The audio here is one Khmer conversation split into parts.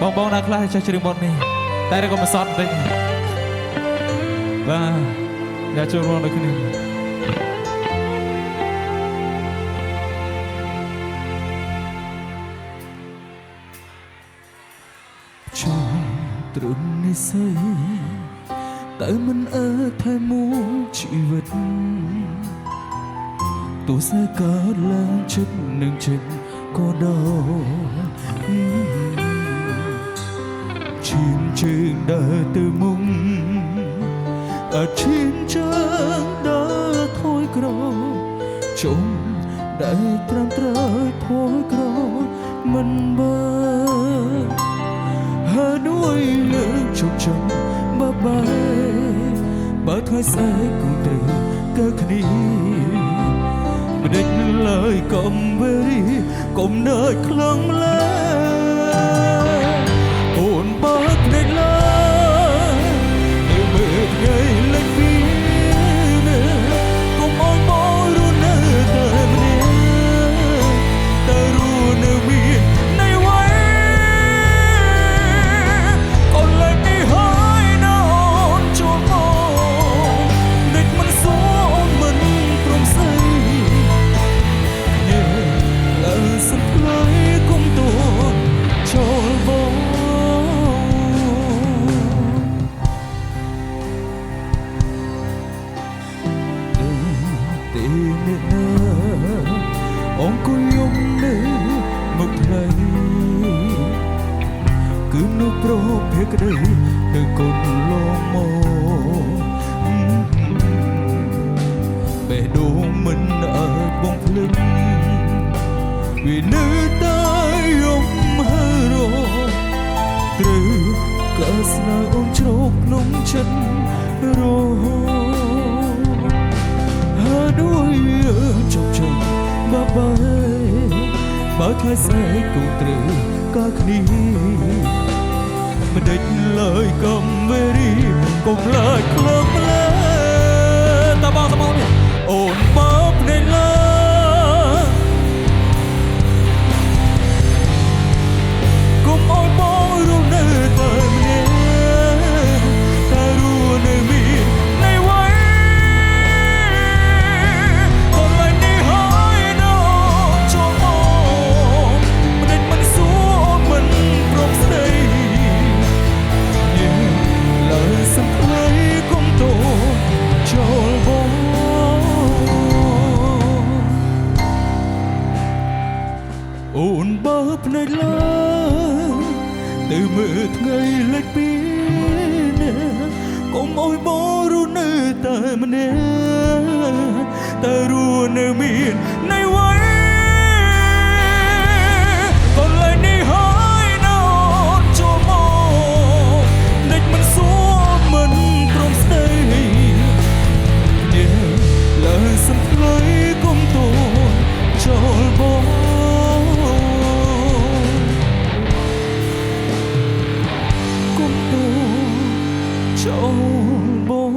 បងណាខ្លះចេះច្រៀងបទនេះតែក៏មិនសត់ទេបាទអ្នកចូលរួមដូចគ្នាចូលទ្រុននិស័យតែមិនថែមួយជីវិតទោះស្នេហ៍កើតឡើងចិត្តនឹងចិត្តក៏ដល់ឈាមជើងដើរទៅមុខអត់ឈាមជើងដើរថយក្រោយជុំដែលត្រាំត្រើយថយក្រោយមិនបើហើយด้วยលើកជុំជុំបើថ្ងៃស្អែកគង់ត្រូវកើគ្នាមិនដេចឡើយកុំវេរីកុំនើចខ្លាំងម្ល៉េះអូនបើកភ្នែកឡើយនៅមើលថ្ងៃលេចពីកុំអោយបងរស់នៅតែម្នាក់តែរស់នៅមាននៃវ័យកូនលេចនេះហើយណាអូនចូលមកដេចមិនសួរអូនមិនព្រមស្អីលើសំផ្លៃគុំតួចូលបងទីនេះណាអង្គុយយំនៅមុខថ្លៃគឺនោះប្រភេទក្តីទៅកូនលងមកបេះដូងមិនអាចបងភ្លឹងវានៅតែយំហើរត្រូវក៏ស្នើអូនជ្រោកក្នុងចិត្តរហូតហើយด้วยជុំជុំបើថ្ងៃស្អែកគង់ត្រូវក៏គ្នាមិនដេចឡើយកុំវេរីកុំឡើយខ្លាំងម្ល៉េះតបនេះអូនបើភ្នែកឡើយកុំអោយបងរស់នៅតែម្នាក់តែរស់នៅមាននៃវ័យកូនឡើយនេះហើយណាចូលមកមិនដេចមិនសួរអូនមិនព្រមស្ដីលើសំផ្លៃគុំតូចូលបងអូនបើភ្នែកឡើយទៅមើលថ្ងៃលេចពីកុំអោយបងរស់នៅតែម្នាក់តែរស់នៅមាននៃវ័យកូនឡើយនេះហើយណាអូនចូលមកដេចមិនសួរមិនព្រមស្ដីលើសំផ្លៃគុំតូចូលបងចូលបង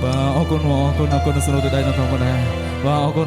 បាទអរគុណអរគុណអរគុណសនុកទៅដៃនៅក្នុងបណ្ដាបាទអរគុណ